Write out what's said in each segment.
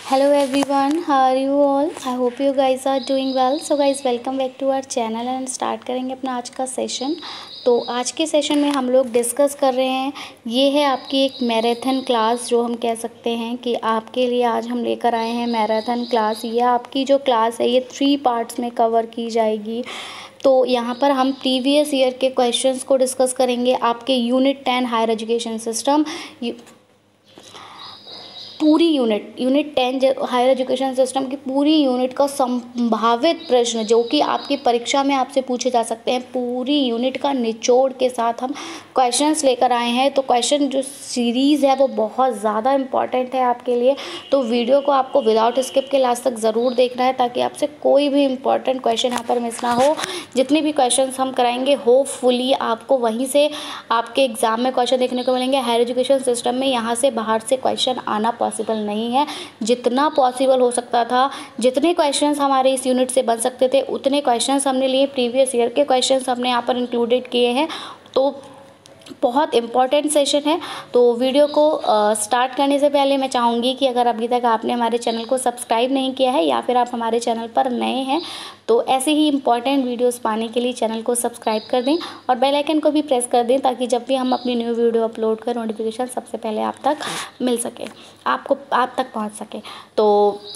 Hello everyone, how are you all? I hope you guys are doing well. So guys, welcome back to our channel and start करेंगे अपना आज का session. तो आज के session में हम लोग डिस्कस कर रहे हैं, ये है आपकी एक मैराथन क्लास जो हम कह सकते हैं कि आपके लिए आज हम लेकर आए हैं मैराथन क्लास। ये आपकी जो क्लास है ये 3 पार्ट्स में कवर की जाएगी। तो यहाँ पर हम प्रीवियस ईयर के क्वेश्चंस को डिस्कस करेंगे। आपके यूनिट 10 हायर एजुकेशन सिस्टम पूरी यूनिट 10 हायर एजुकेशन सिस्टम की पूरी यूनिट का संभावित प्रश्न जो कि आपकी परीक्षा में आपसे पूछे जा सकते हैं, पूरी यूनिट का निचोड़ के साथ हम क्वेश्चंस लेकर आए हैं। तो क्वेश्चन जो सीरीज़ है वो बहुत ज़्यादा इम्पॉर्टेंट है आपके लिए। तो वीडियो को आपको विदाउट स्किप के लास्ट तक ज़रूर देखना है ताकि आपसे कोई भी इम्पॉर्टेंट क्वेश्चन यहाँ पर मिस ना हो। जितने भी क्वेश्चन हम कराएंगे होपफुली आपको वहीं से आपके एग्ज़ाम में क्वेश्चन देखने को मिलेंगे। हायर एजुकेशन सिस्टम में यहाँ से बाहर से क्वेश्चन आना पॉसिबल नहीं है। जितना पॉसिबल हो सकता था, जितने क्वेश्चंस हमारे इस यूनिट से बन सकते थे उतने क्वेश्चंस हमने लिए। प्रीवियस ईयर के क्वेश्चंस हमने यहाँ पर इंक्लूडेड किए हैं। तो बहुत इम्पॉर्टेंट सेशन है। तो वीडियो को स्टार्ट करने से पहले मैं चाहूँगी कि अगर अभी तक आपने हमारे चैनल को सब्सक्राइब नहीं किया है या फिर आप हमारे चैनल पर नए हैं तो ऐसे ही इम्पॉर्टेंट वीडियोस पाने के लिए चैनल को सब्सक्राइब कर दें और बेल आइकन को भी प्रेस कर दें ताकि जब भी हम अपनी न्यू वीडियो अपलोड करें नोटिफिकेशन सबसे पहले आप तक मिल सके, आप तक पहुँच सके। तो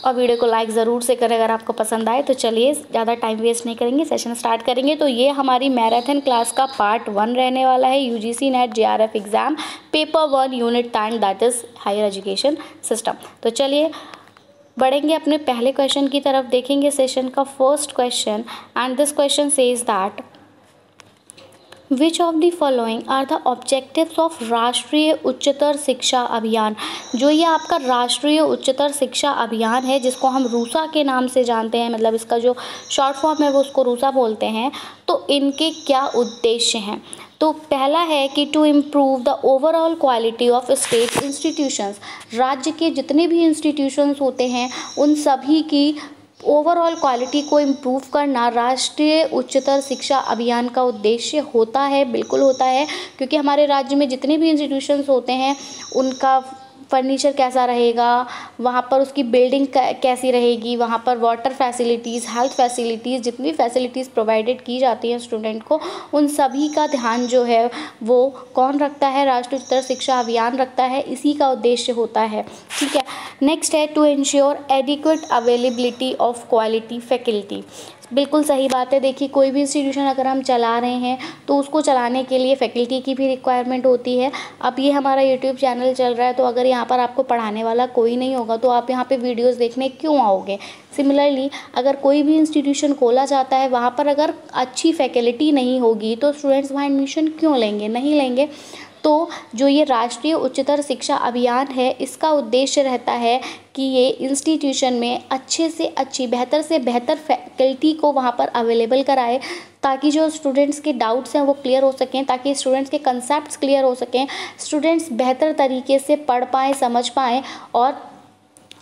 और वीडियो को लाइक ज़रूर से करें अगर आपको पसंद आए। तो चलिए ज़्यादा टाइम वेस्ट नहीं करेंगे, सेशन स्टार्ट करेंगे। तो ये हमारी मैराथन क्लास का पार्ट 1 रहने वाला है, UGC NET JRF exam paper 1 unit 10 that is higher education system. तो चलिए बढ़ेंगे अपने पहले क्वेश्चन की तरफ, देखेंगे सेशन का first question. And this question says that which of the following are the objectives of राष्ट्रीय उच्चतर शिक्षा अभियान। जो ये आपका राष्ट्रीय उच्चतर शिक्षा अभियान है जिसको हम रूसा के नाम से जानते हैं, मतलब इसका जो शॉर्ट फॉर्म है वो उसको रूसा बोलते हैं। तो इनके क्या उद्देश्य हैं? तो पहला है कि to improve the overall quality of state institutions. राज्य के जितने भी इंस्टीट्यूशंस होते हैं उन सभी की ओवरऑल क्वालिटी को इम्प्रूव करना राष्ट्रीय उच्चतर शिक्षा अभियान का उद्देश्य होता है। बिल्कुल होता है, क्योंकि हमारे राज्य में जितने भी इंस्टीट्यूशंस होते हैं उनका फर्नीचर कैसा रहेगा, वहाँ पर उसकी बिल्डिंग कैसी रहेगी, वहाँ पर वाटर फैसिलिटीज़, हेल्थ फैसिलिटीज़, जितनी फैसिलिटीज़ प्रोवाइडेड की जाती हैं स्टूडेंट को उन सभी का ध्यान जो है वो कौन रखता है? राष्ट्रीय उच्चतर शिक्षा अभियान रखता है। इसी का उद्देश्य होता है। ठीक है, नेक्स्ट है to ensure adequate availability of quality faculty. बिल्कुल सही बात है। देखिए, कोई भी इंस्टीट्यूशन अगर हम चला रहे हैं तो उसको चलाने के लिए फैकल्टी की भी रिक्वायरमेंट होती है। अब ये हमारा यूट्यूब चैनल चल रहा है तो अगर यहाँ पर आपको पढ़ाने वाला कोई नहीं होगा तो आप यहाँ पे वीडियोस देखने क्यों आओगे? सिमिलरली अगर कोई भी इंस्टीट्यूशन खोला जाता है वहाँ पर अगर अच्छी फैकल्टी नहीं होगी तो स्टूडेंट्स वहाँ एडमिशन क्यों लेंगे? नहीं लेंगे। तो जो ये राष्ट्रीय उच्चतर शिक्षा अभियान है इसका उद्देश्य रहता है कि ये इंस्टीट्यूशन में अच्छे से अच्छी, बेहतर से बेहतर फैकल्टी को वहाँ पर अवेलेबल कराए ताकि जो स्टूडेंट्स के डाउट्स हैं वो क्लियर हो सकें, ताकि स्टूडेंट्स के कंसेप्ट्स क्लियर हो सकें, स्टूडेंट्स बेहतर तरीके से पढ़ पाएँ, समझ पाएँ और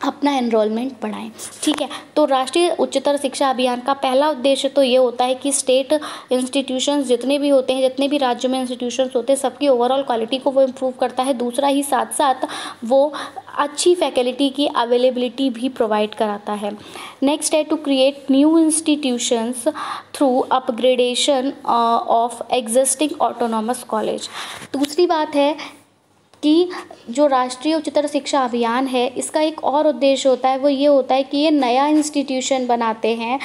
अपना एनरोलमेंट बढ़ाएं। ठीक है, तो राष्ट्रीय उच्चतर शिक्षा अभियान का पहला उद्देश्य तो ये होता है कि स्टेट इंस्टीट्यूशंस जितने भी होते हैं, जितने भी राज्यों में इंस्टीट्यूशंस होते हैं, सबकी ओवरऑल क्वालिटी को वो इम्प्रूव करता है। दूसरा ही साथ साथ वो अच्छी फैकल्टी की अवेलेबिलिटी भी प्रोवाइड कराता है। नेक्स्ट है to create new institutions through upgradation of existing autonomous college. दूसरी बात है कि जो राष्ट्रीय उच्चतर शिक्षा अभियान है इसका एक और उद्देश्य होता है, वो ये होता है कि ये नया इंस्टीट्यूशन बनाते हैं।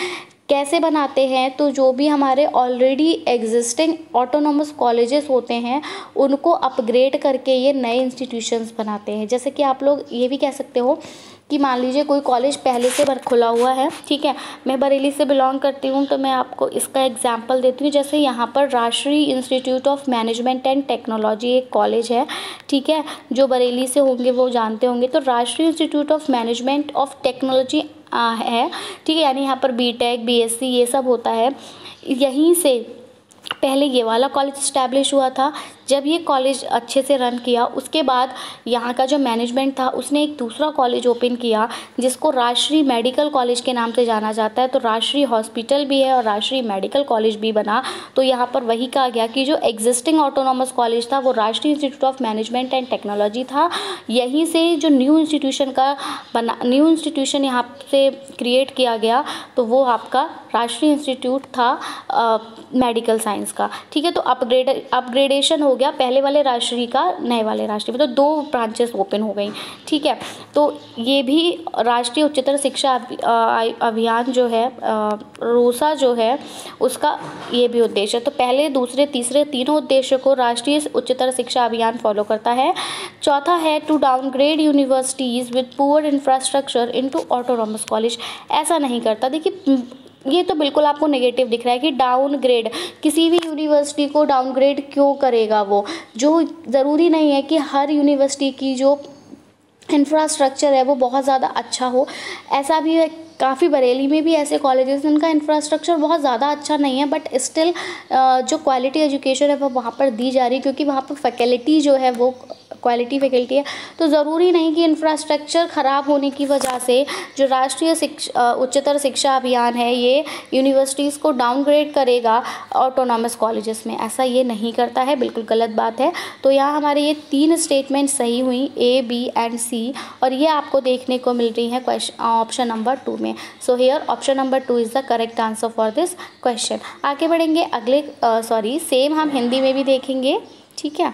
कैसे बनाते हैं? तो जो भी हमारे ऑलरेडी एग्जिस्टिंग ऑटोनॉमस कॉलेजेस होते हैं उनको अपग्रेड करके ये नए इंस्टीट्यूशंस बनाते हैं। जैसे कि आप लोग ये भी कह सकते हो कि मान लीजिए कोई कॉलेज पहले से खुला हुआ है। ठीक है, मैं बरेली से बिलोंग करती हूँ तो मैं आपको इसका एग्जांपल देती हूँ। जैसे यहाँ पर राष्ट्रीय institute of management and technology एक कॉलेज है। ठीक है, जो बरेली से होंगे वो जानते होंगे। तो राष्ट्रीय institute of management of technology है। ठीक है, यानी यहाँ पर बीटेक, बीएससी ये सब होता है। यहीं से पहले ये वाला कॉलेज इस्टेब्लिश हुआ था जब ये कॉलेज अच्छे से रन किया उसके बाद यहाँ का जो मैनेजमेंट था उसने एक दूसरा कॉलेज ओपन किया जिसको राष्ट्रीय मेडिकल कॉलेज के नाम से जाना जाता है। तो राष्ट्रीय हॉस्पिटल भी है और राष्ट्रीय मेडिकल कॉलेज भी बना। तो यहाँ पर वही कहा गया कि जो एग्जिस्टिंग ऑटोनॉमस कॉलेज था वो राष्ट्रीय institute of management and technology था। यहीं से जो न्यू इंस्टीट्यूशन यहाँ से क्रिएट किया गया तो वो आपका राष्ट्रीय इंस्टीट्यूट था मेडिकल साइंस का। ठीक है, तो अपग्रेडेशन हो गया पहले वाले राष्ट्रीय का नए वाले राष्ट्रीय में, तो 2 ब्रांचेस ओपन हो गई। ठीक है, तो ये भी राष्ट्रीय उच्चतर शिक्षा अभियान जो है रूसा जो है उसका ये भी उद्देश्य है। तो पहले, दूसरे, तीसरे तीनों उद्देश्यों को राष्ट्रीय उच्चतर शिक्षा अभियान फॉलो करता है। चौथा है to downgrade universities with poor infrastructure into autonomous college. ऐसा नहीं करता। देखिए ये तो बिल्कुल आपको नेगेटिव दिख रहा है कि डाउनग्रेड, किसी भी यूनिवर्सिटी को डाउनग्रेड क्यों करेगा वो, जो ज़रूरी नहीं है कि हर यूनिवर्सिटी की जो इंफ्रास्ट्रक्चर है वो बहुत ज़्यादा अच्छा हो। ऐसा भी है, काफ़ी बरेली में भी ऐसे कॉलेजेस हैं उनका इंफ्रास्ट्रक्चर बहुत ज़्यादा अच्छा नहीं है, बट स्टिल जो क्वालिटी एजुकेशन है वो वहाँ पर दी जा रही है क्योंकि वहाँ पर फैकल्टी जो है वो क्वालिटी फैकल्टी है। तो ज़रूरी नहीं कि इंफ्रास्ट्रक्चर ख़राब होने की वजह से जो राष्ट्रीय उच्चतर शिक्षा अभियान है ये यूनिवर्सिटीज़ को डाउनग्रेड करेगा ऑटोनॉमस कॉलेजेस में। ऐसा ये नहीं करता है, बिल्कुल गलत बात है। तो यहाँ हमारे ये 3 स्टेटमेंट सही हुई, A, B एंड C, और ये आपको देखने को मिल रही है ऑप्शन नंबर 2 में। So here option number 2 is the correct answer for this question. आगे बढ़ेंगे अगले सेम हम हिंदी में भी देखेंगे। ठीक है,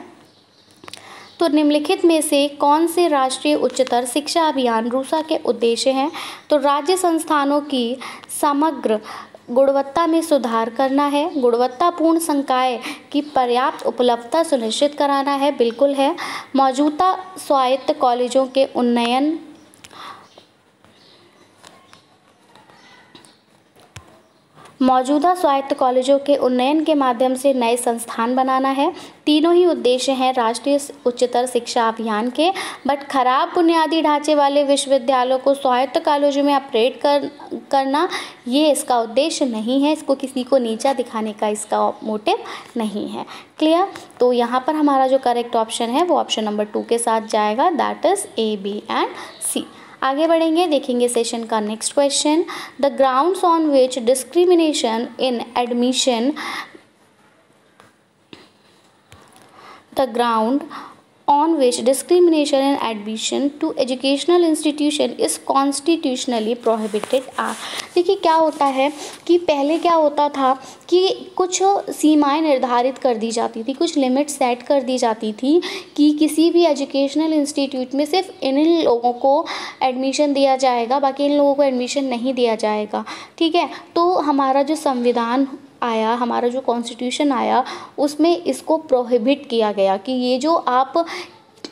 तो निम्नलिखित में से कौन से राष्ट्रीय उच्चतर शिक्षा अभियान रूसा के उद्देश्य हैं? तो राज्य संस्थानों की समग्र गुणवत्ता में सुधार करना है, गुणवत्तापूर्ण संकाय की पर्याप्त उपलब्धता सुनिश्चित कराना है, बिल्कुल है। मौजूदा स्वायत्त कॉलेजों के उन्नयन, मौजूदा स्वायत्त कॉलेजों के उन्नयन के माध्यम से नए संस्थान बनाना है। तीनों ही उद्देश्य हैं राष्ट्रीय उच्चतर शिक्षा अभियान के। बट खराब बुनियादी ढांचे वाले विश्वविद्यालयों को स्वायत्त कॉलेजों में अपग्रेड करना ये इसका उद्देश्य नहीं है। इसको किसी को नीचा दिखाने का इसका मोटिव नहीं है। क्लियर? तो यहाँ पर हमारा जो करेक्ट ऑप्शन है वो ऑप्शन नंबर 2 के साथ जाएगा, that is A, B and C। आगे बढ़ेंगे, देखेंगे सेशन का next question. The grounds on which discrimination in admission, the ground on which discrimination in admission to educational institution is constitutionally prohibited are। देखिए क्या होता है कि पहले क्या होता था कि कुछ सीमाएं निर्धारित कर दी जाती थी, कुछ लिमिट सेट कर दी जाती थी कि किसी भी एजुकेशनल इंस्टीट्यूट में सिर्फ इन लोगों को एडमिशन दिया जाएगा, बाकी इन लोगों को एडमिशन नहीं दिया जाएगा। ठीक है, तो हमारा जो संविधान आया, हमारा जो कॉन्स्टिट्यूशन आया उसमें इसको प्रोहिबिट किया गया कि ये जो आप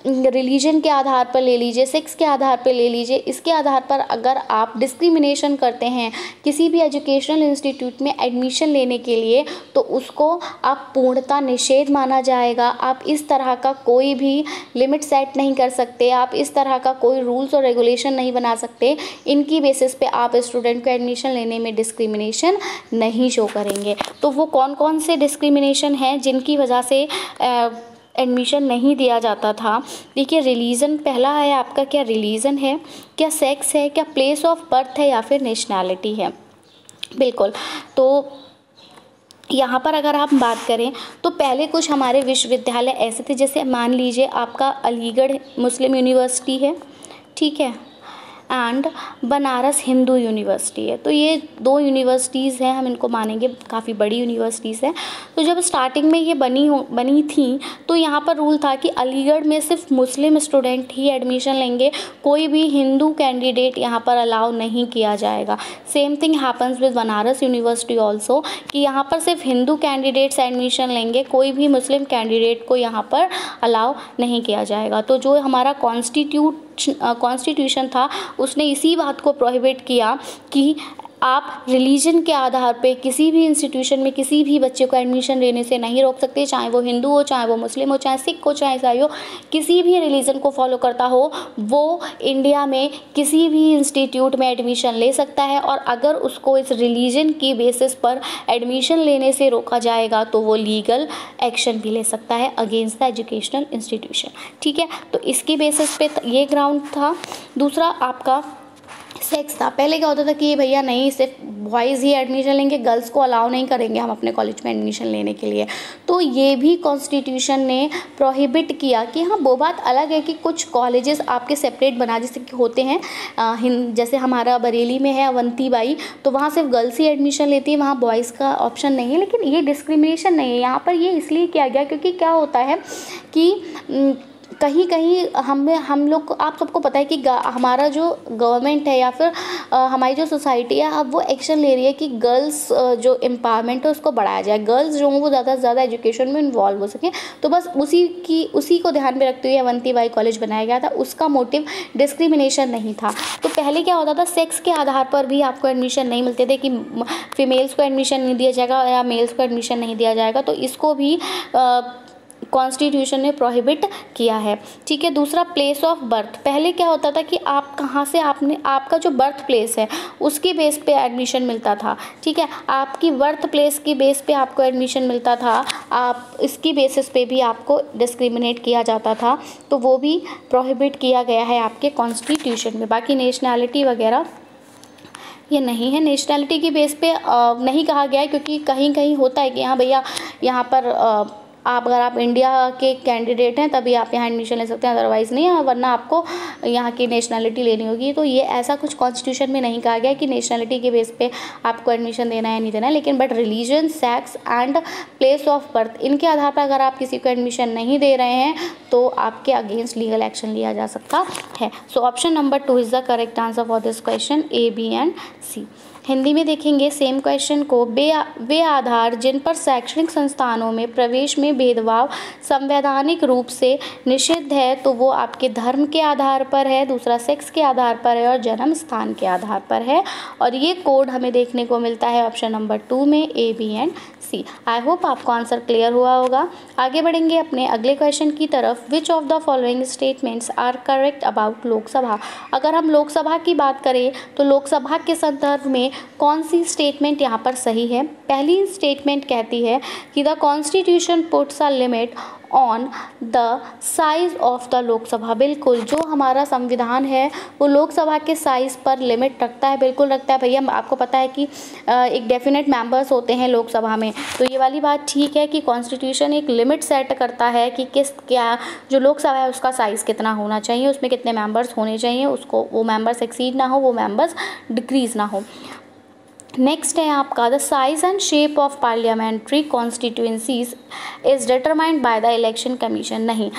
रिलीजन के आधार पर ले लीजिए, सेक्स के आधार पर ले लीजिए, इसके आधार पर अगर आप डिस्क्रिमिनेशन करते हैं किसी भी एजुकेशनल इंस्टीट्यूट में एडमिशन लेने के लिए तो उसको आप पूर्णतः निषेध माना जाएगा। आप इस तरह का कोई भी लिमिट सेट नहीं कर सकते, आप इस तरह का कोई रूल्स और रेगुलेशन नहीं बना सकते, इनकी बेसिस पे आप स्टूडेंट को एडमिशन लेने में डिस्क्रिमिनेशन नहीं शो करेंगे। तो वो कौन कौन से डिस्क्रिमिनेशन हैं जिनकी वजह से एडमिशन नहीं दिया जाता था? देखिए, रिलीजन पहला है आपका, क्या रिलीजन है, क्या सेक्स है, क्या प्लेस ऑफ बर्थ है या फिर नेशनैलिटी है। बिल्कुल, तो यहाँ पर अगर आप बात करें तो पहले कुछ हमारे विश्वविद्यालय ऐसे थे, जैसे मान लीजिए आपका अलीगढ़ मुस्लिम यूनिवर्सिटी है, ठीक है, एंड बनारस हिंदू यूनिवर्सिटी है। तो ये 2 यूनिवर्सिटीज़ हैं, हम इनको मानेंगे काफ़ी बड़ी यूनिवर्सिटीज़ हैं। तो जब स्टार्टिंग में ये बनी थी तो यहाँ पर रूल था कि अलीगढ़ में सिर्फ मुस्लिम स्टूडेंट ही एडमिशन लेंगे, कोई भी हिंदू कैंडिडेट यहाँ पर अलाउ नहीं किया जाएगा। Same thing happens with Banaras university also कि यहाँ पर सिर्फ हिंदू कैंडिडेट्स एडमिशन लेंगे, कोई भी मुस्लिम कैंडिडेट को यहाँ पर अलाउ नहीं किया जाएगा। तो जो हमारा कॉन्स्टिट्यूशन था उसने इसी बात को प्रोहिबिट किया कि आप रिलीजन के आधार पे किसी भी इंस्टीट्यूशन में किसी भी बच्चे को एडमिशन लेने से नहीं रोक सकते, चाहे वो हिंदू हो, चाहे वो मुस्लिम हो, चाहे सिख हो, चाहे ईसाई हो, किसी भी रिलीजन को फॉलो करता हो वो इंडिया में किसी भी इंस्टीट्यूट में एडमिशन ले सकता है। और अगर उसको इस रिलीजन की बेसिस पर एडमिशन लेने से रोका जाएगा तो वो लीगल एक्शन भी ले सकता है अगेंस्ट द एजुकेशनल इंस्टीट्यूशन। ठीक है, तो इसकी बेसिस पे ये ग्राउंड था। दूसरा आपका सेक्स था। पहले क्या होता था कि भैया नहीं, सिर्फ बॉयज़ ही एडमिशन लेंगे, गर्ल्स को अलाउ नहीं करेंगे हम अपने कॉलेज में एडमिशन लेने के लिए। तो ये भी कॉन्स्टिट्यूशन ने प्रोहिबिट किया कि हाँ, वो बात अलग है कि कुछ कॉलेजेस आपके सेपरेट बना जैसे कि होते हैं, जैसे हमारा बरेली में है अवंती बाई, तो वहाँ सिर्फ गर्ल्स ही एडमिशन लेती है, वहाँ बॉयज़ का ऑप्शन नहीं है। लेकिन ये डिस्क्रिमिनेशन नहीं है यहाँ पर, ये इसलिए किया गया क्योंकि क्या होता है कि कहीं कहीं हम लोग को, आप सबको पता है कि हमारा जो गवर्नमेंट है या फिर हमारी जो सोसाइटी है, अब वो एक्शन ले रही है कि गर्ल्स जो एम्पावरमेंट है उसको बढ़ाया जाए, गर्ल्स जो हैं वो ज़्यादा से ज़्यादा एजुकेशन में इन्वॉल्व हो सकें। तो बस उसी को ध्यान में रखते हुए अवंती बाई कॉलेज बनाया गया था। उसका मोटिव डिस्क्रिमिनेशन नहीं था। तो पहले क्या होता था, सेक्स के आधार पर भी आपको एडमिशन नहीं मिलते थे कि फीमेल्स को एडमिशन नहीं दिया जाएगा या मेल्स को एडमिशन नहीं दिया जाएगा। तो इसको भी कॉन्स्टिट्यूशन ने प्रोहिबिट किया है। ठीक है, दूसरा प्लेस ऑफ बर्थ। पहले क्या होता था कि आप कहाँ से आपका जो बर्थ प्लेस है उसकी बेस पे एडमिशन मिलता था। ठीक है, आपकी बर्थ प्लेस की बेस पे आपको एडमिशन मिलता था, आप इसकी बेसिस पे भी आपको डिस्क्रिमिनेट किया जाता था। तो वो भी प्रोहिबिट किया गया है आपके कॉन्स्टिट्यूशन में। बाकी नेशनैलिटी वगैरह ये नहीं है, नेशनैलिटी की बेस पे नहीं कहा गया है, क्योंकि कहीं कहीं होता है कि हाँ भैया यहाँ पर अगर आप इंडिया के कैंडिडेट हैं तभी आप यहाँ एडमिशन ले सकते हैं, अदरवाइज़ नहीं, वरना आपको यहाँ की नेशनैलिटी लेनी होगी। तो ये ऐसा कुछ कॉन्स्टिट्यूशन में नहीं कहा गया कि नेशनैलिटी के बेस पे आपको एडमिशन देना है नहीं देना है। लेकिन but religion, sex and place of birth, इनके आधार पर अगर आप किसी को एडमिशन नहीं दे रहे हैं तो आपके अगेंस्ट लीगल एक्शन लिया जा सकता है। सो option number 2 is the correct answer for this question, A, B and C। Hindi में देखेंगे सेम क्वेश्चन को, वे आधार जिन पर शैक्षणिक संस्थानों में प्रवेश में भेदभाव संवैधानिक रूप से निषिद्ध है, तो वो आपके धर्म के आधार पर है, दूसरा सेक्स के आधार पर है और जन्म स्थान के आधार पर है। और ये कोड हमें देखने को मिलता है ऑप्शन नंबर 2 में, A, B and C। I hope आपको आंसर क्लियर हुआ होगा। आगे बढ़ेंगे अपने अगले क्वेश्चन की तरफ। Which of the following statements are correct about Lok Sabha. अगर हम लोकसभा की बात करें तो लोकसभा के संदर्भ में कौन सी स्टेटमेंट यहाँ पर सही है। पहली स्टेटमेंट कहती है कि the constitution puts a limit on the size of the Lok Sabha. बिल्कुल, जो हमारा संविधान है वो लोकसभा के साइज़ पर लिमिट रखता है, बिल्कुल रखता है भैया। आपको पता है कि एक डेफिनेट मेंबर्स होते हैं लोकसभा में, तो ये वाली बात ठीक है कि कॉन्स्टिट्यूशन एक लिमिट सेट करता है कि क्या जो लोकसभा है उसका साइज़ कितना होना चाहिए, उसमें कितने मेंबर्स होने चाहिए, उसको वो मेंबर्स एक्सीड ना हो, वो मेंबर्स डिक्रीज़ ना हो। नेक्स्ट है आपका the size and shape of parliamentary constituencies is determined by the election commission. नहीं,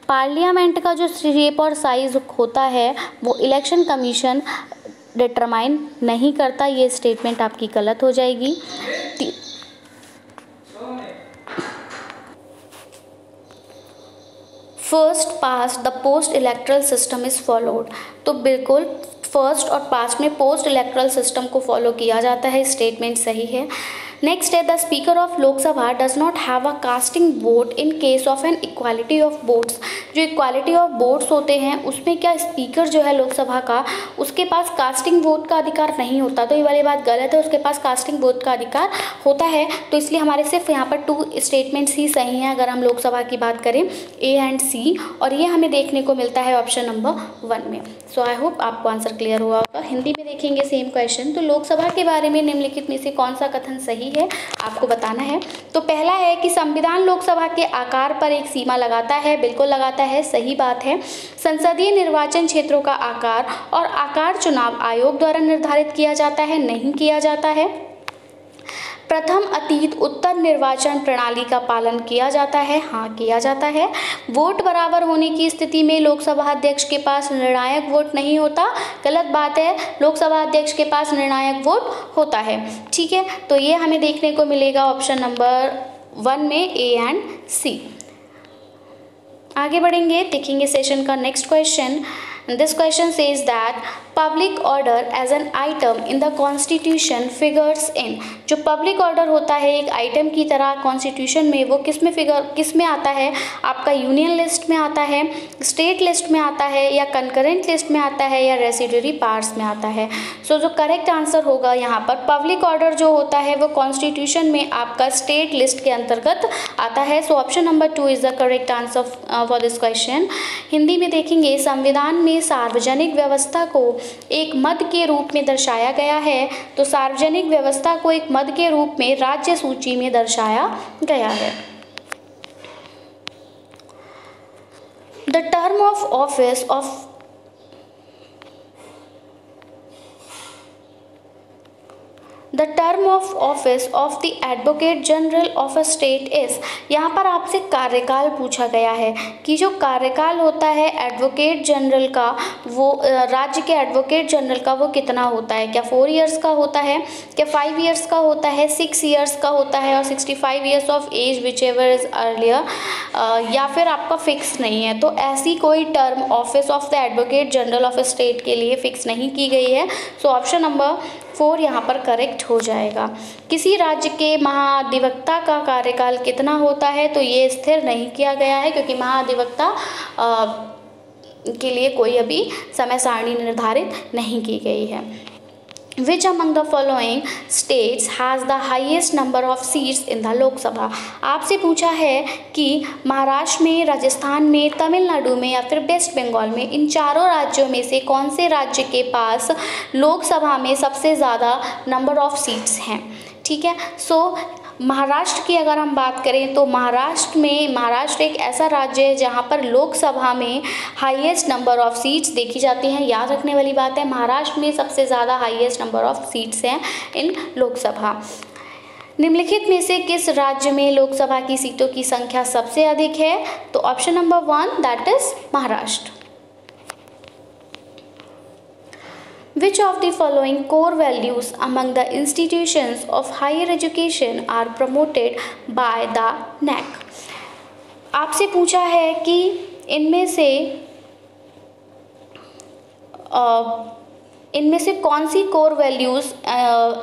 पार्लियामेंट का जो शेप और साइज होता है वो इलेक्शन कमीशन डिटरमाइन नहीं करता। ये स्टेटमेंट आपकी गलत हो जाएगी। First past the post electoral system is followed. तो बिल्कुल फर्स्ट और पास्ट में पोस्ट इलेक्ट्रल सिस्टम को फॉलो किया जाता है, स्टेटमेंट सही है। नेक्स्ट है the speaker of Lok Sabha does not have a casting vote in case of an equality of votes. जो इक्वालिटी ऑफ वोट्स होते हैं उसमें क्या स्पीकर जो है लोकसभा का, उसके पास कास्टिंग वोट का अधिकार नहीं होता। तो ये वाली बात गलत है, उसके पास कास्टिंग वोट का अधिकार होता है। तो इसलिए हमारे सिर्फ यहाँ पर 2 स्टेटमेंट्स ही सही हैं अगर हम लोकसभा की बात करें, A एंड C, और ये हमें देखने को मिलता है ऑप्शन नंबर 1 में। सो आई होप आपको आंसर क्लियर हुआ होगा। हिंदी में देखेंगे सेम क्वेश्चन। तो लोकसभा के बारे में निम्नलिखित में से कौन सा कथन सही है आपको बताना है। तो पहला है कि संविधान लोकसभा के आकार पर एक सीमा लगाता है। बिल्कुल लगाता है, सही बात है। संसदीय निर्वाचन क्षेत्रों का आकार और आकार चुनाव आयोग द्वारा निर्धारित किया जाता है, नहीं किया जाता है। प्रथम अतीत उत्तर निर्वाचन प्रणाली का पालन किया जाता है, हाँ किया जाता है। वोट बराबर होने की स्थिति में लोकसभा अध्यक्ष के पास निर्णायक वोट नहीं होता, गलत बात है। लोकसभा अध्यक्ष के पास निर्णायक वोट होता है। ठीक है, तो ये हमें देखने को मिलेगा ऑप्शन नंबर 1 में, A एंड C। आगे बढ़ेंगे, देखेंगे सेशन का next question. This question says that public order as an item in the constitution figures in. जो पब्लिक ऑर्डर होता है एक आइटम की तरह कॉन्स्टिट्यूशन में, वो किस में आता है? आपका यूनियन लिस्ट में आता है, स्टेट लिस्ट में आता है, या कंकरेंट लिस्ट में आता है, या रेसिडुअरी पार्ट्स में आता है। सो जो करेक्ट आंसर होगा यहाँ पर, पब्लिक ऑर्डर जो होता है वो कॉन्स्टिट्यूशन में आपका स्टेट लिस्ट के अंतर्गत आता है। सो option number 2 is the correct answer for this question. Hindi में देखेंगे, संविधान में सार्वजनिक व्यवस्था को एक मद के रूप में दर्शाया गया है। तो सार्वजनिक व्यवस्था को एक मद के रूप में राज्य सूची में दर्शाया गया है। The term of office of the term of office of the advocate general of a state is. यहाँ पर आपसे कार्यकाल पूछा गया है कि जो कार्यकाल होता है एडवोकेट जनरल का, वो राज्य के एडवोकेट जनरल का वो कितना होता है? क्या 4 इयर्स का होता है, क्या 5 इयर्स का होता है, 6 इयर्स का होता है, और 65 years of age whichever is earlier, या फिर आपका फिक्स नहीं है। तो ऐसी कोई term office of the advocate general of a state के लिए फिक्स नहीं की गई है। सो ऑप्शन नंबर 4 यहाँ पर करेक्ट हो जाएगा। किसी राज्य के महाधिवक्ता का कार्यकाल कितना होता है? तो ये स्थिर नहीं किया गया है, क्योंकि महाधिवक्ता के लिए कोई अभी समय सारणी निर्धारित नहीं की गई है। Which among the following states has the highest number of seats in the Lok Sabha? आपसे पूछा है कि महाराष्ट्र में, राजस्थान में, तमिलनाडु में, या फिर वेस्ट बंगाल में, इन चारों राज्यों में से कौन से राज्य के पास लोकसभा में सबसे ज़्यादा नंबर ऑफ सीट्स हैं? ठीक है, सो महाराष्ट्र की अगर हम बात करें तो महाराष्ट्र एक ऐसा राज्य है जहां पर लोकसभा में हाईएस्ट नंबर ऑफ सीट्स देखी जाती हैं। याद रखने वाली बात है, महाराष्ट्र में सबसे ज़्यादा हाईएस्ट नंबर ऑफ सीट्स हैं इन लोकसभा। निम्नलिखित में से किस राज्य में लोकसभा की सीटों की संख्या सबसे अधिक है? तो option number 1 that is Maharashtra. Which of the following core values among the institutions of higher education are promoted by the NAC? आपसे पूछा है कि इनमें से कौन सी core values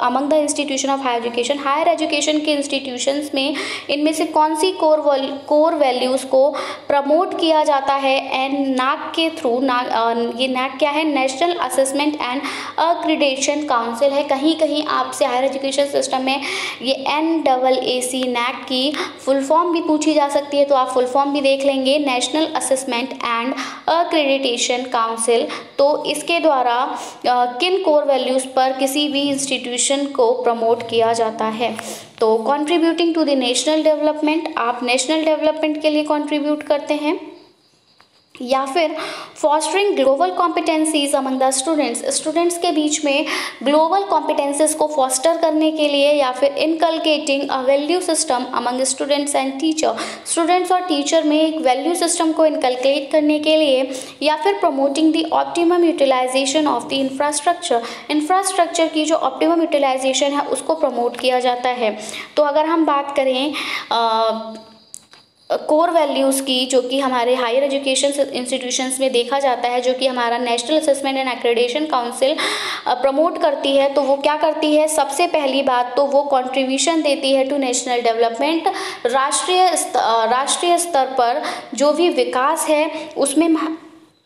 among the institution of higher education, higher education के institutions में इनमें से कौन सी कोर वैल्यूज़ को प्रमोट किया जाता है एंड NAC के थ्रू? ये NAC क्या है? National assessment and accreditation council है। कहीं कहीं आपसे हायर एजुकेशन सिस्टम में ये NAAC NAC की फुल फॉर्म भी पूछी जा सकती है, तो आप फुल फॉर्म भी देख लेंगे, national assessment and accreditation council. तो इसके द्वारा किन कोर वैल्यूज़ पर किसी भी इंस्टीट्यूशन को प्रमोट किया जाता है? तो contributing to the national development, आप नेशनल डेवलपमेंट के लिए कंट्रीब्यूट करते हैं, या फिर fostering global competencies among the students के बीच में ग्लोबल कॉम्पिटेंसीज को फॉस्टर करने के लिए, या फिर inculcating a value system among students and teacher, students और टीचर में एक वैल्यू सिस्टम को इनकलकेट करने के लिए, या फिर promoting the optimum utilization of the infrastructure की जो ऑप्टिमम यूटिलाइजेशन है उसको प्रमोट किया जाता है। तो अगर हम बात करें कोर वैल्यूज़ की, जो कि हमारे हायर एजुकेशन इंस्टीट्यूशंस में देखा जाता है, जो कि हमारा national assessment and accreditation council promote करती है, तो वो क्या करती है? सबसे पहली बात तो वो कंट्रीब्यूशन देती है टू नेशनल डेवलपमेंट। राष्ट्रीय स्तर पर जो भी विकास है उसमें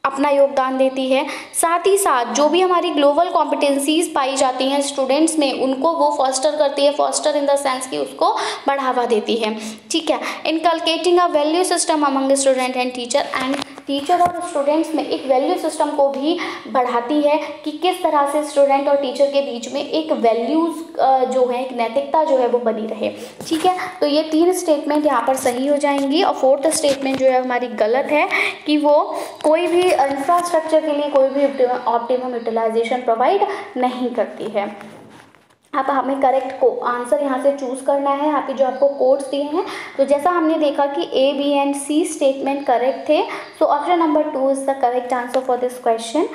अपना योगदान देती है। साथ ही साथ जो भी हमारी ग्लोबल कॉम्पिटेंसीज पाई जाती हैं स्टूडेंट्स में, उनको वो फॉस्टर करती है, फॉस्टर इन द सेंस कि उसको बढ़ावा देती है। ठीक है, inculcating a value system among student and teacher और स्टूडेंट्स में एक वैल्यू सिस्टम को भी बढ़ाती है कि किस तरह से स्टूडेंट और टीचर के बीच में एक वैल्यूज़ जो है, एक नैतिकता जो है वो बनी रहे। ठीक है, तो ये 3 स्टेटमेंट यहाँ पर सही हो जाएंगी, और 4th स्टेटमेंट जो है हमारी गलत है कि वो कोई भी इंफ्रास्ट्रक्चर के लिए कोई भी ऑप्टिमम यूटिलाइजेशन प्रोवाइड नहीं करती है। अब हमें करेक्ट को आंसर यहाँ से चूज़ करना है। यहाँ पे जो आपको कोड्स दिए हैं, तो जैसा हमने देखा कि A, B and C statement correct थे, so option number 2 is the correct answer for this question.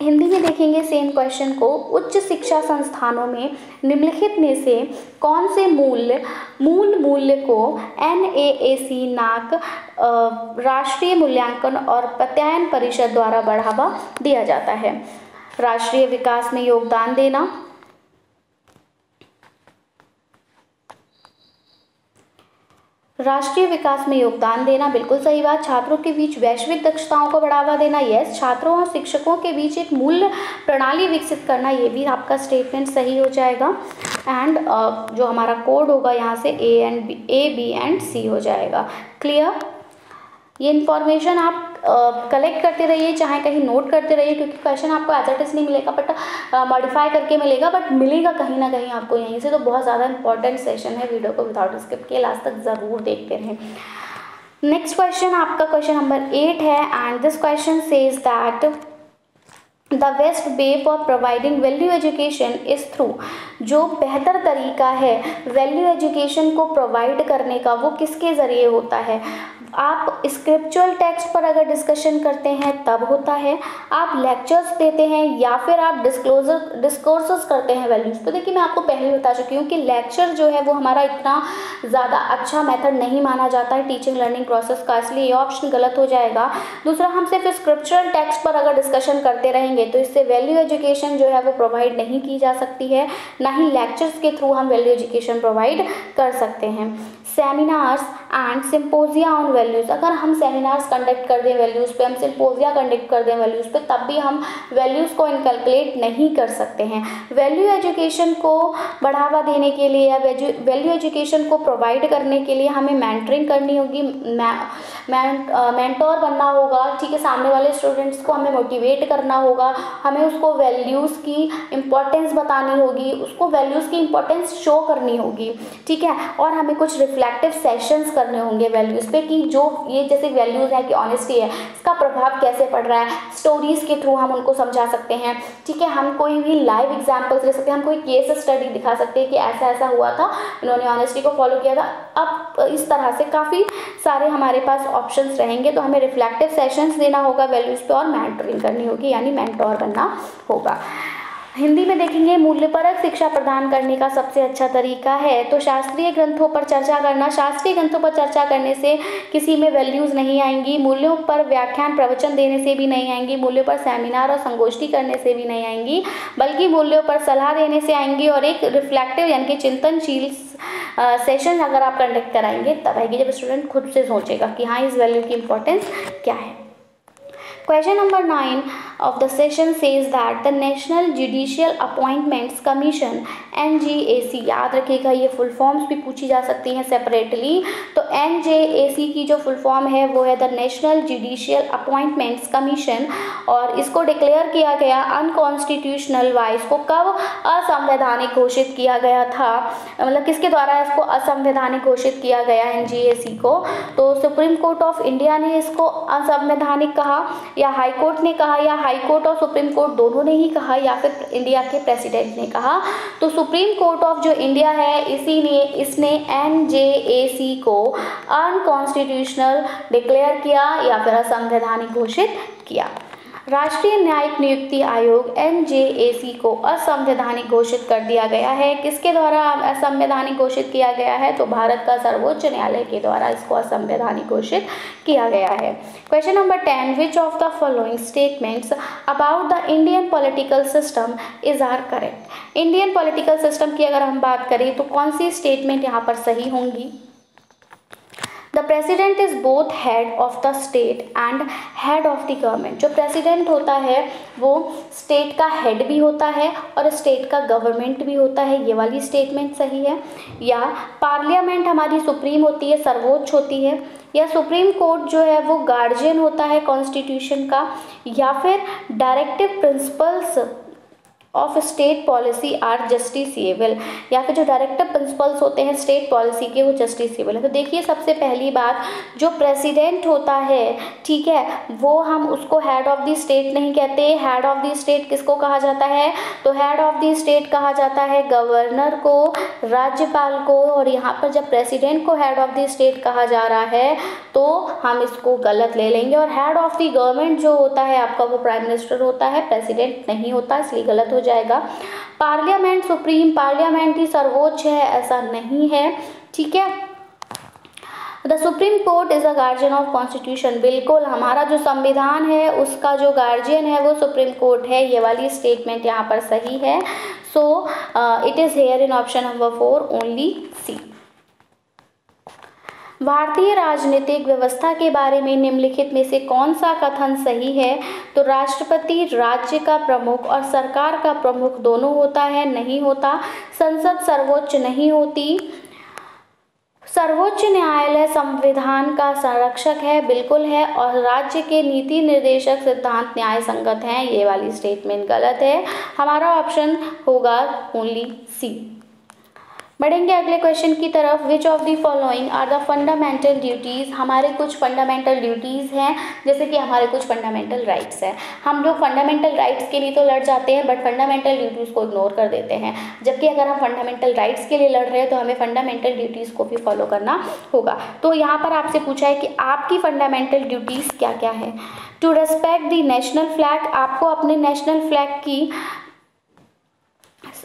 Hindi में देखेंगे सेम क्वेश्चन को, उच्च शिक्षा संस्थानों में निम्नलिखित में से कौन से मूल मूल्य को NAAC NAC राष्ट्रीय मूल्यांकन और प्रत्यायन परिषद द्वारा बढ़ावा दिया जाता है? राष्ट्रीय विकास में योगदान देना, राष्ट्रीय विकास में योगदान देना, बिल्कुल सही बात। छात्रों के बीच वैश्विक दक्षताओं को बढ़ावा देना, यस। छात्रों और शिक्षकों के बीच एक मूल्य प्रणाली विकसित करना, ये भी आपका स्टेटमेंट सही हो जाएगा। एंड जो हमारा कोड होगा यहाँ से A, B एंड C हो जाएगा। क्लियर? ये इन्फॉर्मेशन आप कलेक्ट करते रहिए, चाहे कहीं नोट करते रहिए, क्योंकि क्वेश्चन आपको एज इट इज नहीं मिलेगा, बट मॉडिफाई करके मिलेगा, बट मिलेगा कहीं ना कहीं आपको यहीं से। तो बहुत ज़्यादा इंपॉर्टेंट सेशन है, वीडियो को विदाउट स्किप किए लास्ट तक ज़रूर देखते रहें। नेक्स्ट क्वेश्चन आपका क्वेश्चन नंबर 8 है, and this question says that the best way for providing value education is through. जो बेहतर तरीका है वैल्यू एजुकेशन को प्रोवाइड करने का, वो किसके ज़रिए होता है? आप स्क्रिप्चुअल टेक्स्ट पर अगर डिस्कशन करते हैं तब होता है, आप लेक्चर्स देते हैं, या फिर आप डिस्कोर्सेस करते हैं वैल्यूज़। तो देखिए, मैं आपको पहले ही बता चुकी हूँ कि लेक्चर जो है वो हमारा इतना ज़्यादा अच्छा मेथड नहीं माना जाता है टीचिंग लर्निंग प्रोसेस का, इसलिए ये ऑप्शन गलत हो जाएगा। दूसरा, हम सिर्फ स्क्रिप्चुअल टेक्स्ट पर अगर डिस्कशन करते रहेंगे तो इससे वैल्यू एजुकेशन जो है वो प्रोवाइड नहीं की जा सकती है, ना ही लेक्चर्स के थ्रू हम वैल्यू एजुकेशन प्रोवाइड कर सकते हैं। सेमिनार्स एंड सिंपोजिया ऑन वैल्यूज़, अगर हम सेमिनार्स कंडक्ट कर दें वैल्यूज़ पे, हम सिंपोजिया कंडक्ट कर दें वैल्यूज़ पे, तब भी हम वैल्यूज़ को इनकैलकुलेट नहीं कर सकते हैं। वैल्यू एजुकेशन को बढ़ावा देने के लिए या वैल्यू एजुकेशन को प्रोवाइड करने के लिए हमें मेंटरिंग करनी होगी, मेंटोर बनना होगा, ठीक है। सामने वाले स्टूडेंट्स को हमें मोटिवेट करना होगा, हमें उसको वैल्यूज़ की इम्पोर्टेंस बतानी होगी, उसको वैल्यूज़ की इम्पोर्टेंस शो करनी होगी, ठीक है। और हमें कुछ रिफ्लेक्टिव सेशंस करने होंगे वैल्यूज़ पे, कि जो ये जैसे वैल्यूज़ है कि ऑनेस्टी है, इसका प्रभाव कैसे पड़ रहा है। स्टोरीज़ के थ्रू हम उनको समझा सकते हैं, ठीक है। हम कोई भी लाइव एग्जांपल्स ले सकते हैं, हम कोई केस स्टडी दिखा सकते हैं कि ऐसा ऐसा हुआ था, इन्होंने ऑनेस्टी को फॉलो किया था। अब इस तरह से काफ़ी सारे हमारे पास ऑप्शंस रहेंगे। तो हमें रिफ्लेक्टिव सेशंस देना होगा वैल्यूज़ पे, और मेंटरिंग करनी होगी, यानी मेंटोर बनना होगा। हिंदी में देखेंगे, मूल्यपरक शिक्षा प्रदान करने का सबसे अच्छा तरीका है तो शास्त्रीय ग्रंथों पर चर्चा करना। शास्त्रीय ग्रंथों पर चर्चा करने से किसी में वैल्यूज़ नहीं आएंगी, मूल्यों पर व्याख्यान प्रवचन देने से भी नहीं आएंगी, मूल्यों पर सेमिनार और संगोष्ठी करने से भी नहीं आएंगी, बल्कि मूल्यों पर सलाह देने से आएंगी। और एक रिफ्लेक्टिव यानी कि चिंतनशील सेशन अगर आप कंडक्ट कराएंगे तब आएगी, जब स्टूडेंट खुद से सोचेगा कि हाँ, इस वैल्यू की इंपॉर्टेंस क्या है। Question number 9 of the session says that the National Judicial Appointments Commission NJAC, याद रखिएगा ये फुल फॉर्म्स भी पूछी जा सकती हैं सेपरेटली। तो NJAC की जो फुल फॉर्म है वो है the national judicial appointments commission, और इसको डिक्लेयर किया गया अनकॉन्स्टिट्यूशनल वाइज को कब असंवैधानिक घोषित किया गया था, मतलब किसके द्वारा इसको असंवैधानिक घोषित किया गया NJAC को? तो सुप्रीम कोर्ट ऑफ इंडिया ने इसको असंवैधानिक कहा, या हाई कोर्ट ने कहा, या हाई कोर्ट और सुप्रीम कोर्ट दोनों ने ही कहा, या फिर इंडिया के प्रेसिडेंट ने कहा? तो सुप्रीम कोर्ट ऑफ जो इंडिया है इसने NJAC को अनकॉन्स्टिट्यूशनल डिक्लेयर किया या फिर असंवैधानिक घोषित किया। राष्ट्रीय न्यायिक नियुक्ति आयोग NJAC को असंवैधानिक घोषित कर दिया गया है। किसके द्वारा असंवैधानिक घोषित किया गया है? तो भारत का सर्वोच्च न्यायालय के द्वारा इसको असंवैधानिक घोषित किया गया है। Question number 10, which of the following statements about the Indian political system is are correct? Indian political system की अगर हम बात करें तो कौन सी स्टेटमेंट यहाँ पर सही होंगी? The president is both head of the state and head of the government. जो प्रेसिडेंट होता है वो स्टेट का हेड भी होता है और स्टेट का गवर्नमेंट भी होता है, ये वाली स्टेटमेंट सही है। या पार्लियामेंट हमारी सुप्रीम होती है, सर्वोच्च होती है। या सुप्रीम कोर्ट जो है वो गार्जियन होता है कॉन्स्टिट्यूशन का। या फिर directive principles of state policy are justiciable, या फिर जो डायरेक्टिव प्रिंसिपल्स होते हैं स्टेट पॉलिसी के वो जस्टिसेबल है। तो देखिए, सबसे पहली बात, जो प्रेसिडेंट होता है, ठीक है, वो हम उसको हेड ऑफ द स्टेट नहीं कहते। हेड ऑफ द स्टेट किसको कहा जाता है? तो हेड ऑफ द स्टेट कहा जाता है गवर्नर को, राज्यपाल को। और यहाँ पर जब प्रेसिडेंट को हेड ऑफ द स्टेट कहा जा रहा है तो हम इसको गलत ले लेंगे। और हेड ऑफ द गवर्नमेंट जो होता है आपका वो प्राइम मिनिस्टर होता है, प्रेसिडेंट नहीं होता, इसलिए गलत हो जाएगा। पार्लियामेंट सुप्रीम, पार्लियामेंट ही सर्वोच्च है, ऐसा नहीं है, ठीक है। The supreme court is a guardian of constitution. बिल्कुल, हमारा जो संविधान है उसका जो गार्जियन है वो सुप्रीम कोर्ट है। ये वाली स्टेटमेंट यहाँ पर सही है। So it is here in option number 4 only C. भारतीय राजनीतिक व्यवस्था के बारे में निम्नलिखित में से कौन सा कथन सही है? तो राष्ट्रपति राज्य का प्रमुख और सरकार का प्रमुख दोनों होता है, नहीं होता। संसद सर्वोच्च नहीं होती। सर्वोच्च न्यायालय संविधान का संरक्षक है, बिल्कुल है। और राज्य के नीति निर्देशक सिद्धांत न्याय संगत हैं, ये वाली स्टेटमेंट गलत है। हमारा ऑप्शन होगा ओनली सी। बढ़ेंगे अगले क्वेश्चन की तरफ। Which of the following are the fundamental duties. हमारे कुछ फंडामेंटल ड्यूटीज़ हैं, जैसे कि हमारे कुछ फंडामेंटल राइट्स हैं। हम लोग फंडामेंटल राइट्स के लिए तो लड़ जाते हैं, बट फंडामेंटल ड्यूटीज़ को इग्नोर कर देते हैं। जबकि अगर हम फंडामेंटल राइट्स के लिए लड़ रहे हैं तो हमें फंडामेंटल ड्यूटीज़ को भी फॉलो करना होगा। तो यहाँ पर आपसे पूछा है कि आपकी फंडामेंटल ड्यूटीज़ क्या क्या है। To respect the national flag, आपको अपने नेशनल फ्लैग की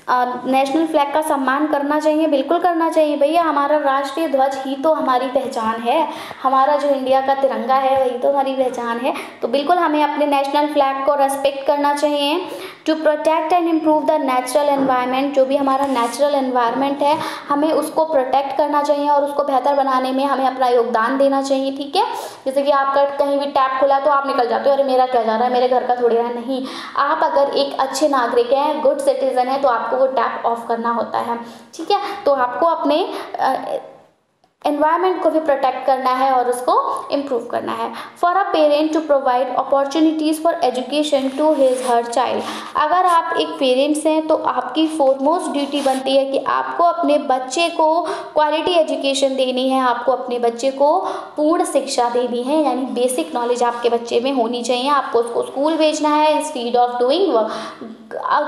नेशनल फ्लैग का सम्मान करना चाहिए, बिल्कुल करना चाहिए भैया। हमारा राष्ट्रीय ध्वज ही तो हमारी पहचान है, हमारा जो इंडिया का तिरंगा है वही तो हमारी पहचान है। तो बिल्कुल हमें अपने नेशनल फ्लैग को रेस्पेक्ट करना चाहिए। To protect and improve the natural environment, जो भी हमारा नेचुरल एनवायरनमेंट है हमें उसको प्रोटेक्ट करना चाहिए और उसको बेहतर बनाने में हमें अपना योगदान देना चाहिए, ठीक है। जैसे कि आपका कहीं भी टैप खुला तो आप निकल जाते हो, अरे मेरा क्या जा रहा है, मेरे घर का थोड़ी है। नहीं, आप अगर एक अच्छे नागरिक हैं, गुड सिटीजन है, तो आपको वो टैप ऑफ करना होता है, ठीक है। तो आपको अपने एनवायरनमेंट को भी प्रोटेक्ट करना है और उसको इम्प्रूव करना है। For a parent to provide opportunities for education to his her child, अगर आप एक पेरेंट्स हैं तो आपकी फोरमोस्ट ड्यूटी बनती है कि आपको अपने बच्चे को क्वालिटी एजुकेशन देनी है, आपको अपने बच्चे को पूर्ण शिक्षा देनी है, यानी बेसिक नॉलेज आपके बच्चे में होनी चाहिए। आपको उसको स्कूल भेजना है इंस्टीड ऑफ डूइंग वर्क,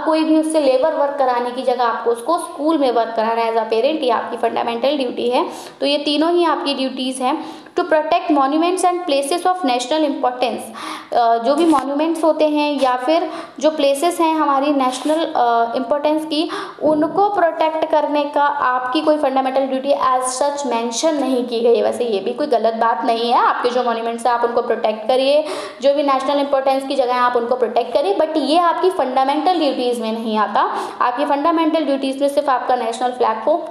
कोई भी उससे लेबर वर्क कराने की जगह आपको उसको स्कूल में वर्क कराना है एज अ पेरेंट, ये आपकी फंडामेंटल ड्यूटी है। तो ये तीनों ही आपकी ड्यूटीज़ हैं। To protect monuments and places of national importance, जो भी मॉन्यूमेंट्स होते हैं या फिर जो प्लेसेस हैं हमारी नेशनल इम्पोर्टेंस की, उनको प्रोटेक्ट करने का आपकी कोई fundamental duty as such mention नहीं की गई है। वैसे ये भी कोई गलत बात नहीं है, आपके जो मॉन्यूमेंट्स हैं आप उनको प्रोटेक्ट करिए, जो भी नेशनल इंपॉर्टेंस की जगह है आप उनको प्रोटेक्ट करिए, बट ये आपकी फंडामेंटल ड्यूटीज़ में नहीं आता। आपकी फंडामेंटल ड्यूटीज़ में सिर्फ आपका नेशनल फ्लैग को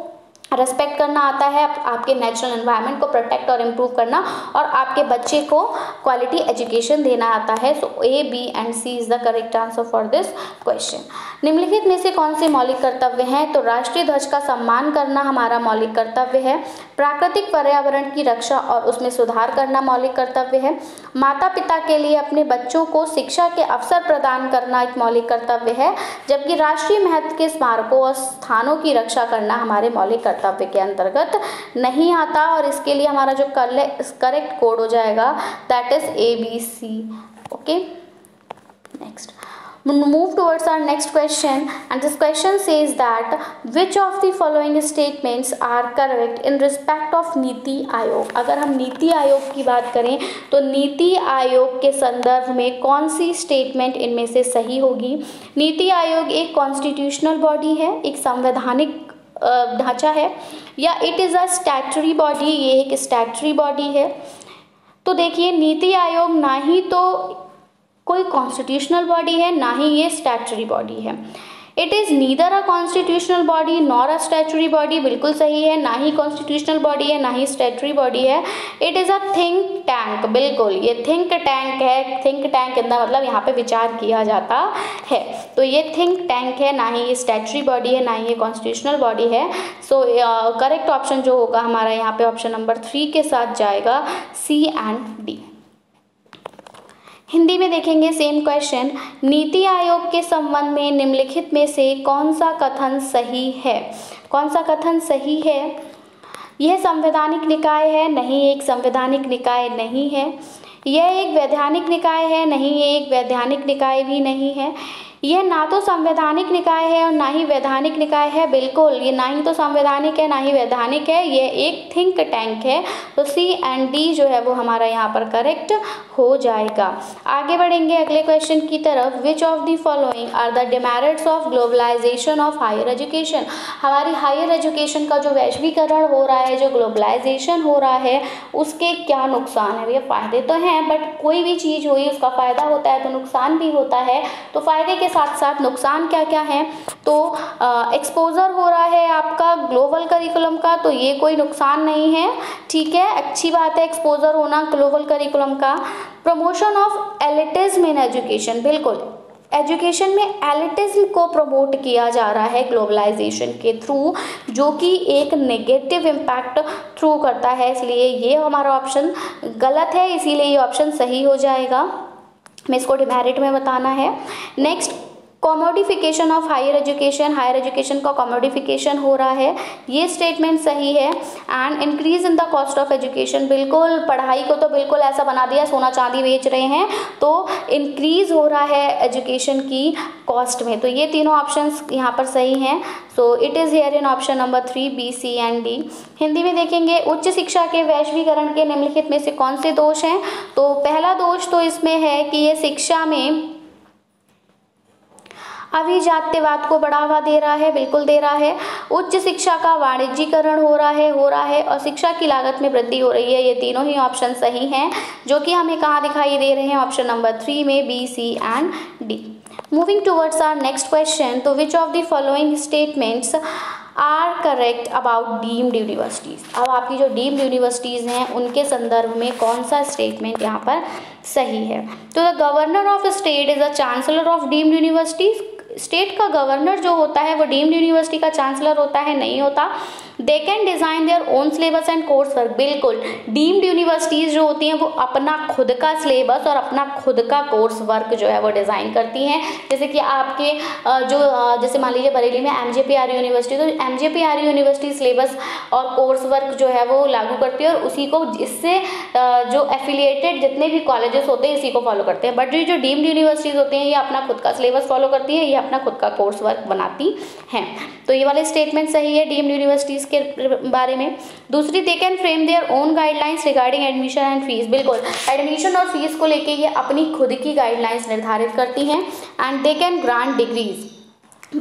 रेस्पेक्ट करना आता है, आपके नेचुरल एनवायरनमेंट को प्रोटेक्ट और इम्प्रूव करना, और आपके बच्चे को क्वालिटी एजुकेशन देना आता है। So A, B and C is the correct answer for this question. निम्नलिखित में से कौन से मौलिक कर्तव्य हैं? तो राष्ट्रीय ध्वज का सम्मान करना हमारा मौलिक कर्तव्य है। प्राकृतिक पर्यावरण की रक्षा और उसमें सुधार करना मौलिक कर्तव्य है। माता पिता के लिए अपने बच्चों को शिक्षा के अवसर प्रदान करना एक मौलिक कर्तव्य है, जबकि राष्ट्रीय महत्व के स्मारकों और स्थानों की रक्षा करना हमारे मौलिक कर्तव्य के अंतर्गत नहीं आता। और इसके लिए हमारा जो करेक्ट कोड हो जाएगा that is ABC। Okay, next move towards our next question, and this question says that which of the following statements are correct in respect of NITI Aayog. अगर हम नीति आयोग की बात करें तो नीति आयोग के संदर्भ में कौन सी स्टेटमेंट इनमें से सही होगी? नीति आयोग एक कॉन्स्टिट्यूशनल बॉडी है, एक संवैधानिक ढांचा है, या it is a statutory body, ये एक स्टैट्यूटरी बॉडी है। तो देखिए, नीति आयोग ना ही तो कोई कॉन्स्टिट्यूशनल बॉडी है, ना ही ये स्टैट्यूटरी बॉडी है। It is neither a constitutional body nor a statutory body, बिल्कुल सही है, ना ही कॉन्स्टिट्यूशनल बॉडी है ना ही स्टैट्यूटरी बॉडी है। It is a think tank, बिल्कुल ये थिंक टैंक है। थिंक टैंक का मतलब यहाँ पे विचार किया जाता है, तो ये थिंक टैंक है, ना ही ये स्टैट्यूटरी बॉडी है, ना ही ये कॉन्स्टिट्यूशनल बॉडी है। सो करेक्ट ऑप्शन जो होगा हमारा यहाँ पे ऑप्शन नंबर 3 के साथ जाएगा, C एंड D। हिंदी में देखेंगे सेम क्वेश्चन। नीति आयोग के संबंध में निम्नलिखित में से कौन सा कथन सही है? कौन सा कथन सही है? यह संवैधानिक निकाय है, नहीं एक संवैधानिक निकाय नहीं है। यह एक वैधानिक निकाय है, नहीं ये एक वैधानिक निकाय भी नहीं है। यह ना तो संवैधानिक निकाय है और ना ही वैधानिक निकाय है। बिल्कुल, ये ना ही तो संवैधानिक है ना ही वैधानिक है, ये एक थिंक टैंक है। तो सी एंड डी जो है वो हमारा यहाँ पर करेक्ट हो जाएगा। आगे बढ़ेंगे अगले क्वेश्चन की तरफ। Which of the following are the demerits of globalization of higher education. हमारी हायर एजुकेशन का जो वैश्वीकरण हो रहा है, जो ग्लोबलाइजेशन हो रहा है, उसके क्या नुकसान है। भैया फायदे तो हैं, बट कोई भी चीज़ हुई उसका फ़ायदा होता है तो नुकसान भी होता है। तो फ़ायदे के साथ साथ नुकसान क्या क्या हैं। तो एक्सपोजर हो रहा है आपका ग्लोबल करिकुलम का, तो ये कोई नुकसान नहीं है, ठीक है, अच्छी बात है एक्सपोजर होना ग्लोबल करिकुलम का। Promotion of elitism in education, बिल्कुल एजुकेशन में एलिटिज्म को प्रमोट किया जा रहा है ग्लोबलाइजेशन के थ्रू, जो कि एक नेगेटिव इम्पैक्ट थ्रू करता है, इसलिए ये हमारा ऑप्शन गलत है, इसीलिए ये ऑप्शन सही हो जाएगा। हमें इसको डिमेरिट में बताना है। Next, commodification of higher education, higher education का कॉमोडिफिकेशन हो रहा है, ये स्टेटमेंट सही है। And increase in the cost of education, बिल्कुल पढ़ाई को तो बिल्कुल ऐसा बना दिया सोना चांदी बेच रहे हैं, तो इंक्रीज हो रहा है एजुकेशन की कॉस्ट में। तो ये तीनों ऑप्शंस यहाँ पर सही हैं। So it is here in option number 3 B, C and D. Hindi में देखेंगे, उच्च शिक्षा के वैश्वीकरण के निम्नलिखित में से कौन से दोष हैं। तो पहला दोष तो इसमें है कि ये शिक्षा में अभिजात्यवाद को बढ़ावा दे रहा है, बिल्कुल दे रहा है। उच्च शिक्षा का वाणिज्यीकरण हो रहा है और शिक्षा की लागत में वृद्धि हो रही है। ये तीनों ही ऑप्शन सही हैं, जो कि हमें कहाँ दिखाई दे रहे हैं, ऑप्शन नंबर 3 में, B, C and D. Moving towards our next question. तो which of the following statements are correct about deemed universities. अब आपकी जो डीम्ड यूनिवर्सिटीज़ हैं उनके संदर्भ में कौन सा स्टेटमेंट यहाँ पर सही है। तो the governor of state is the chancellor of deemed universities. State का गवर्नर जो होता है वो डीम्ड यूनिवर्सिटी का चांसलर होता है, नहीं होता। They can design their own syllabus and course work, बिल्कुल डीम्ड यूनिवर्सिटीज़ जो होती हैं वो अपना खुद का सिलेबस और अपना खुद का कोर्स वर्क जो है वो डिज़ाइन करती हैं। जैसे कि आपके जैसे मान लीजिए बरेली में MJPRU यूनिवर्सिटी, तो MJPRU यूनिवर्सिटी सिलेबस और कोर्स वर्क जो है वो लागू करती है और उसी को इससे जो एफिलिएटेड जितने भी कॉलेजेस होते हैं इसी को फॉलो करते हैं। बट ये जो डीम्ड यूनिवर्सिटीज़ होती हैं ये अपना खुद का सिलेबस फॉलो करती है, ये अपना खुद का कोर्स वर्क बनाती हैं। तो ये वाले स्टेटमेंट सही है डीम्ड यूनिवर्सिटीज़ के बारे में। दूसरी, they can frame their own guidelines regarding admission and fees, बिल्कुल एडमिशन और फीस को लेके ये अपनी खुद की गाइडलाइंस निर्धारित करती हैं। And they can grant degrees,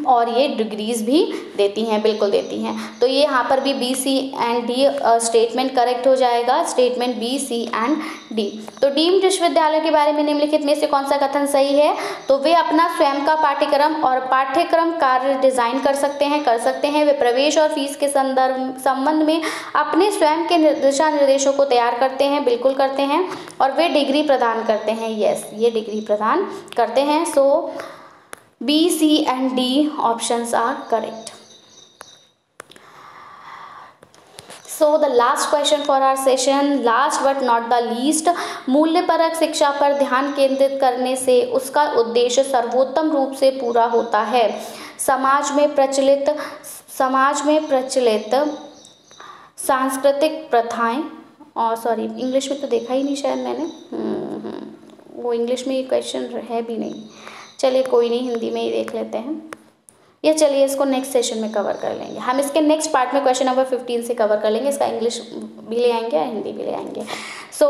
और ये डिग्रीज भी देती हैं, बिल्कुल देती हैं। तो ये यहाँ पर भी B, C and D statement correct हो जाएगा, statement B, C and D. तो डीम्ड विश्वविद्यालय के बारे में निम्नलिखित में से कौन सा कथन सही है। तो वे अपना स्वयं का पाठ्यक्रम और पाठ्यक्रम कार्य डिजाइन कर सकते हैं। वे प्रवेश और फीस के संबंध में अपने स्वयं के दिशा निर्देशों को तैयार करते हैं, बिल्कुल करते हैं। और वे डिग्री प्रदान करते हैं, यस ये डिग्री प्रदान करते हैं। सो B, C and D options are correct. So the last question for our session, last but not the least, मूल्यपरक शिक्षा पर ध्यान केंद्रित करने से उसका उद्देश्य सर्वोत्तम रूप से पूरा होता है। समाज में प्रचलित सांस्कृतिक प्रथाएं, और सॉरी इंग्लिश में तो देखा ही नहीं शायद मैंने, वो इंग्लिश में ये क्वेश्चन है भी नहीं, चलिए कोई नहीं, हिंदी में ही देख लेते हैं। या चलिए इसको नेक्स्ट सेशन में कवर कर लेंगे हम, इसके नेक्स्ट पार्ट में क्वेश्चन नंबर 15 से कवर कर लेंगे, इसका इंग्लिश भी ले आएंगे और हिंदी भी ले आएंगे। So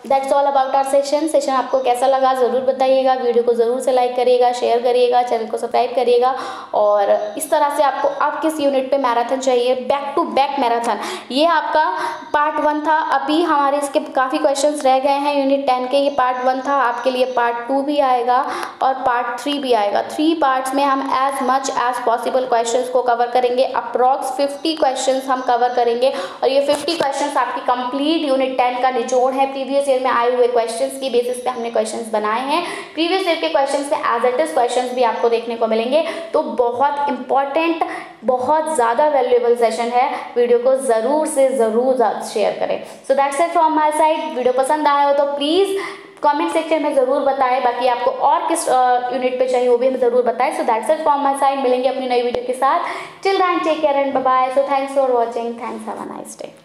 that's all about our session आपको कैसा लगा ज़रूर बताइएगा, वीडियो को ज़रूर से लाइक करिएगा, शेयर करिएगा, चैनल को सब्सक्राइब करिएगा। और इस तरह से आपको आप किस यूनिट पे मैराथन चाहिए, बैक टू बैक मैराथन, ये आपका पार्ट 1 था। अभी हमारे इसके काफ़ी क्वेश्चंस रह गए हैं यूनिट 10 के, ये पार्ट 1 था, आपके लिए पार्ट 2 भी आएगा और पार्ट 3 भी आएगा। 3 पार्ट्स में हम as much as possible questions को कवर करेंगे। अप्रॉक्स 50 क्वेश्चंस हम कवर करेंगे और ये 50 क्वेश्चंस आपकी कंप्लीट यूनिट 10 का निचोड़ है। प्रीवियस ईयर में आए हुए क्वेश्चंस की बेसिस पे हमने क्वेश्चंस बनाए हैं। प्रीवियस ईयर के क्वेश्चंस में एज इट इज क्वेश्चंस भी आपको देखने को मिलेंगे। तो बहुत इंपॉर्टेंट, बहुत ज़्यादा वैल्यूएबल सेशन है, वीडियो को ज़रूर से ज़रूर शेयर करें। सो that's it from my side. Video पसंद आया हो तो प्लीज़ कमेंट सेक्शन में ज़रूर बताएं, बाकी आपको और किस यूनिट पे चाहिए वो भी हमें ज़रूर बताएं। So that's it from my side, मिलेंगे अपनी नई वीडियो के साथ। Till then take care and bye bye. So thanks for watching, thanks, have a nice day.